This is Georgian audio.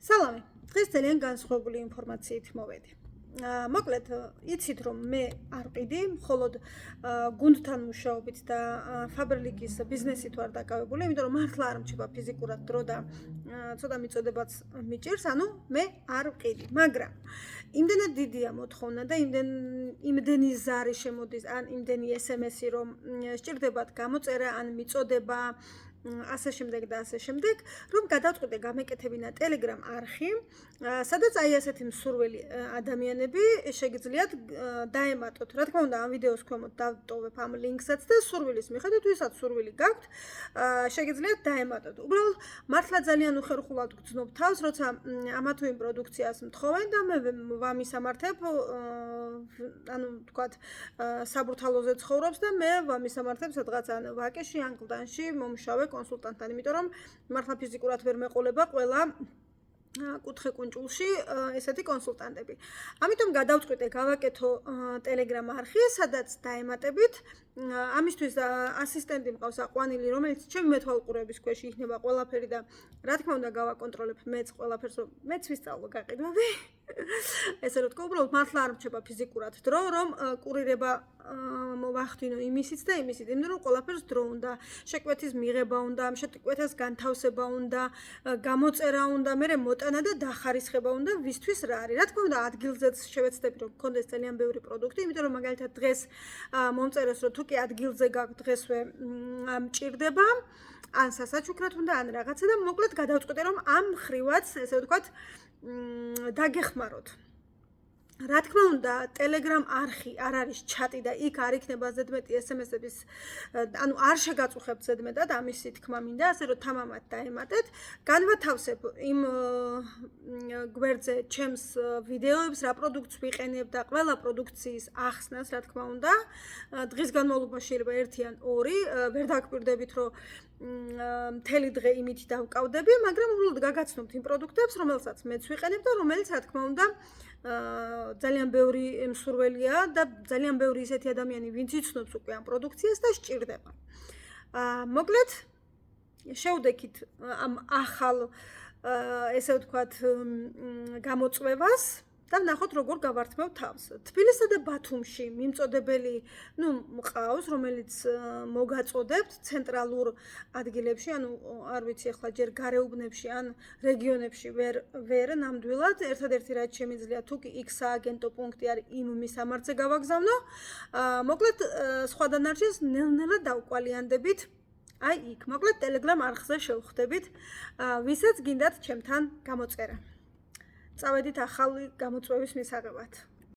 სალამი, დღეს ძალიან განსხვავებული ინფორმაციით მოვედი. მოკლედ, იცით რომ მე არ ვყიდი, მხოლოდ გუნდთან მუშაობით და ფაბრიკის ბიზნესით ვარ დაკავებული, იმიტომ რომ მართლა არ მრჩება ფიზიკურად დრო და ცოტა მიწოდებაც მიჭირს, ანუ მე არ ვყიდი, მაგრამ იმდენად დიდია მოთხოვნა და იმდენი ზარი შემოდის, ან იმდენი SMS-ი რომ სჭირდებათ გამოწერა, ან მიწოდება ასე შემდეგ და ასე შემდეგ, რომ გადავწყვიტე გამეკეთებინა Telegram არხი, სადაც აი ასეთი მსურველი ადამიანები შეგიძლიათ დაემატოთ. რა თქმა უნდა, ამ ვიდეოს ქვემოთ დავტოვებ ამ ლინკსაც და სურვილის მიხედვით, ვისაც სურვილი გაქვთ, შეგიძლიათ დაემატოთ. უბრალოდ მართლა ძალიან უხერხულად გრძნობ თავს, როცა ამა თუ იმ პროდუქციას მთხოვენ და მე ვამისამართებ, ანუ თქვათ, საბურთალოზე ცხოვრობს და მე ვამისამართებ სადღაც ან ვაკეში, ან კლდანში მომშავე კონსულტანტთან, იმიტომ რომ მართლა ფიზიკურად ვერ მეყოლება ყველა კუთხე კუნჭულში ესეთი კონსულტანტები. ამიტომ გადავწყვიტე გავაკეთო Telegram არხი, სადაც დაემატებით. ამისთვის ასისტენტი მყავს აყვანილი, რომელიც ჩემი მეთვალყურების ქვეშ იქნება ყველაფერი და რა თქმა უნდა გავაკონტროლებ მეც ყველაფერს, რომ მეც ვისწავლო გაყიდვები. ესე რომ თქვა, უბრალოდ მართლა არ მრჩება ფიზიკურად დრო, რომ კურირება მოვახდინო იმისიც და იმისიც, იმიტომ რომ ყველაფერს დრო უნდა, შეკვეთის მიღება უნდა, ამ შეკვეთას განთავსება უნდა, გამოწერა უნდა, მერე მოტანა და დახარისხება უნდა, ვისთვის რა არის. რა თქმა უნდა, ადგილზეც შევეცდები, რომ გქონდეს ძალიან ბევრი პროდუქტი, იმიტომ რომ მაგალითად დღეს მომწეროს, რომ თუ კი ადგილზე გაქვთ დღესვე მჭირდება, ან სასაჩუქრად უნდა, ან რაღაცა და მოკლედ გადავწყვიტე, რომ ამ ხრივაც, ესე ვთქვათ, დაგეხმაროთ. რა თქმა უნდა, Telegram არხი არ არის ჩატი და იქ არ იქნება ზედმეტი SMS-ების, ანუ არ შეგაწუხებთ ზედმეტად, ამისი თქმა მინდა, ასე რომ თამამად დაემატეთ. განვათავსებ იმ გვერდზე ჩემს ვიდეოებს, რა პროდუქტს ვიყენებ და ყველა პროდუქციის ახსნას, რა თქმა უნდა. დღის განმავლობაში შეიძლება 1 ან 2, ვერ დაგკვირდებით, რომ მთელი დღე იმით დავკავდები, მაგრამ უბრალოდ გაგაცნობთ იმ პროდუქტებს, რომელსაც მეც ვიყენებ და რომელიც, რა თქმა უნდა, ძალიან ბევრი მსურველია და ძალიან ბევრი ისეთი ადამიანი, ვინც იცნობს უკვე ამ პროდუქციას და სჭირდება. მოკლედ, შევდექით ამ ახალ, ესე ვთქვათ, გამოწვევას და ვნახოთ, როგორ გავართმევ თავს. თბილისსა და ბათუმში მიმწოდებელი, მყავს, რომელიც მოგაწოდებთ ცენტრალურ ადგილებში, ანუ არ ვიცი ახლა ჯერ გარეუბნებში ან რეგიონებში ვერ ნამდვილად. ერთადერთი რაც შემიძლია, თუ კი X სააგენტო პუნქტი არის, იმ მისამართზე გავაგზავნო. მოკლედ, სხვა დანარჩენს ნელ-ნელა დავკვალიანდებით. აი იქ, მოკლედ Telegram არხზე შევხვდებით, ვისაც გინდათ ჩემთან გამოწერა. წავედით ახალი გამოწვევის მისაღებად.